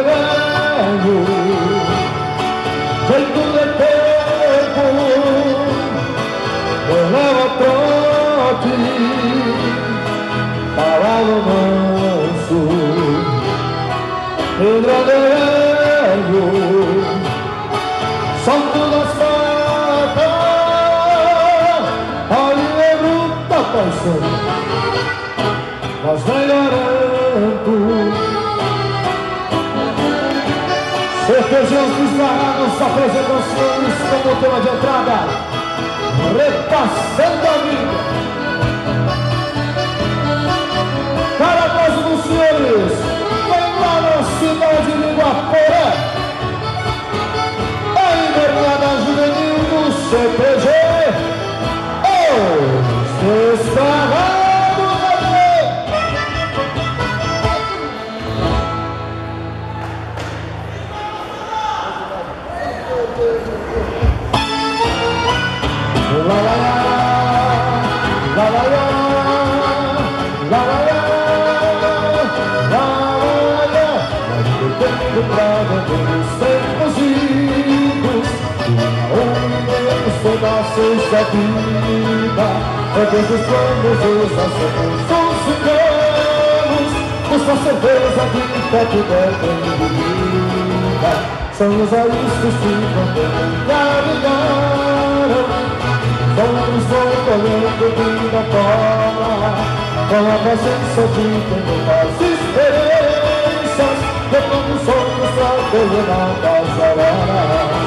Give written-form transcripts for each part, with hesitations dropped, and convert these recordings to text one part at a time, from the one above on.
velho, jeito de tempo, eu levo trote, cavalo manso, pedra de velho, santo das patas, olhe bruta paixão, mas melhorando. Certejões desgarrados apresentam os senhores como tema de entrada, repassando a vida. Carapaz dos senhores, vem lá na cidade de Guaporé, a invernada juvenil do CPG, os desgarrados. Pedaços da vida, todos os planos, os acertos, os enganos, custa certeza que perto devem vida. Sonhos ariscos que também navegaram, sonhos vão colhendo vida fora, com a presença de quem não faz esperanças, levando sonhos pra colher das auroras.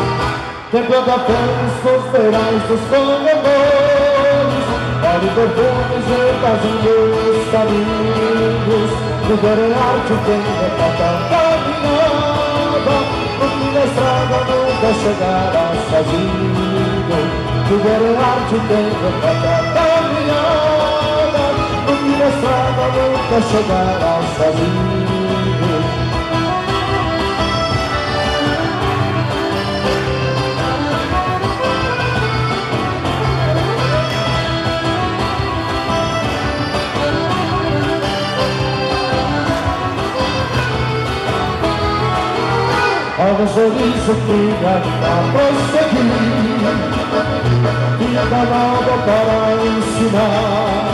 Quem planta flores nos verões dos corredores, olhe perfumes refazendo os caminhos, viver em arte quem retrata a caminhada, no fim da estrada nunca chegará sozinho. Viver em arte quem retrata a caminhada, no fim da estrada nunca chegará sozinho. Algum sorriso que dá prosseguir, vida nova para ensinar,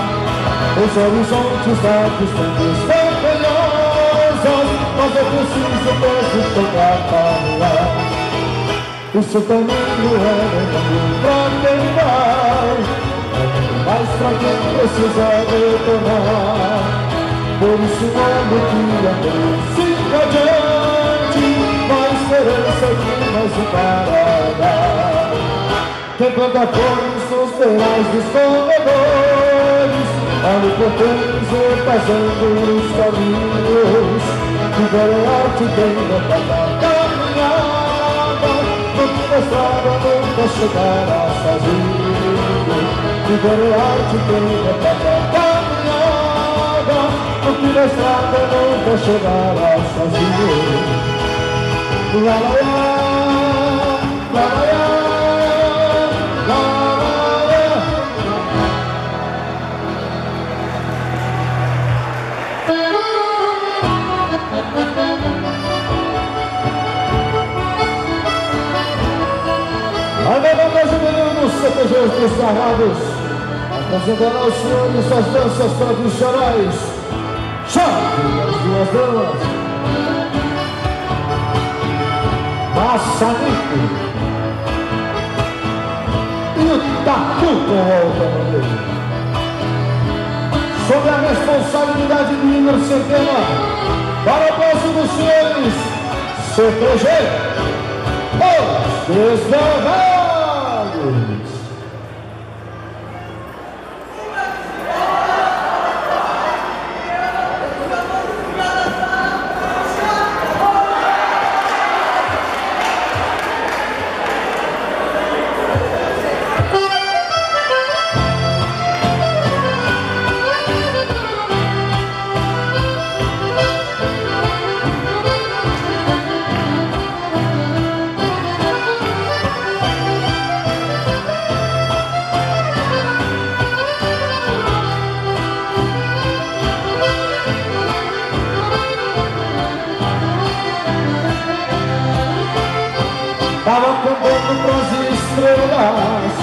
os horizontes da distância são brilhosos, mas eu preciso persistir pra caminhar. Isso caminho é caminho pra quem vai, mas pra quem precisa retornar. Por isso quando o dia siga adiante, esperança de mais um Paraná. Quem planta flores nos verões dos corredores, olhe portões refazendo os caminhos, viver em arte quem retrata a caminhada, no fim da estrada nunca chegará sozinho. Viver em arte quem retrata a caminhada, no fim da estrada nunca chegará sozinho. La la la, la la la, la la. Agora nós venimos CPGs desgarrados, apresentando aos senhores as danças tradicionais. Chave das duas damas, Maçanico e o Tatu com o Altamir. Sob a responsabilidade do Igor Centena, para o posto dos senhores CPG, os desgarrados. Tava cantando pras estrelas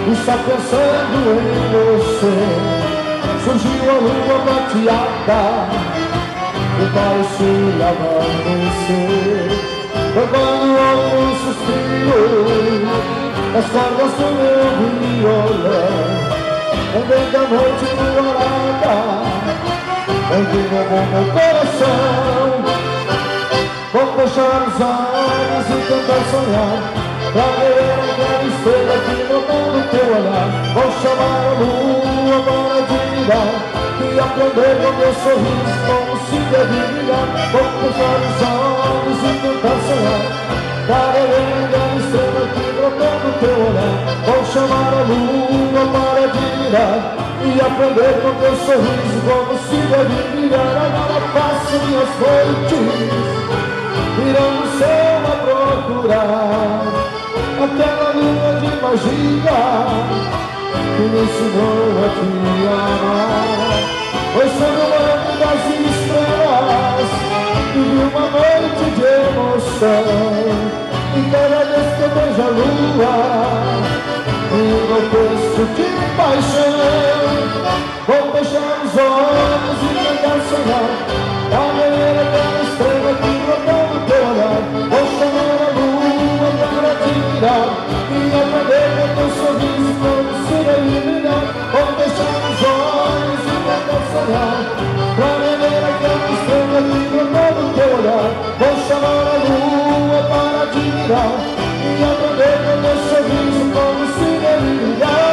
e só pensando em você. Surgiu a lua prateada e parecia amanhecer, roubando algum suspiro das cordas do meu violão. No meio da noite enluarada, bem-vindo ao meu coração. Vou fechar os olhos e tentar sonhar, pra ver aquela estrela que botou no teu olhar. Vou chamar a lua para admirar e aprender com meu sorriso como se deve brilhar. Vou fechar os olhos e tentar sonhar, pra ver aquela estrela que botou no teu olhar. Vou chamar a lua para admirar e aprender com teu sorriso como se deve brilhar. Agora passo minhas noites virando o céu a procurar aquela lua de magia que me ensinou a te amar. Foi sob o manto das estrelas que vi uma noite de emoção, e cada vez que eu vejo a lua me enlouqueço de paixão. Vou fechar os olhos e tentar sonhar, pra ver aquela estrela que brotou no teu olhar. Vou chamar a lua para admirar e aprender com teu sorriso como se deve brilhar. Vou fechar os olhos e tentar sonhar, pra ver aquela estrela que brotou no teu olhar. Vou chamar a lua para admirar e aprender com teu sorriso como se deve brilhar.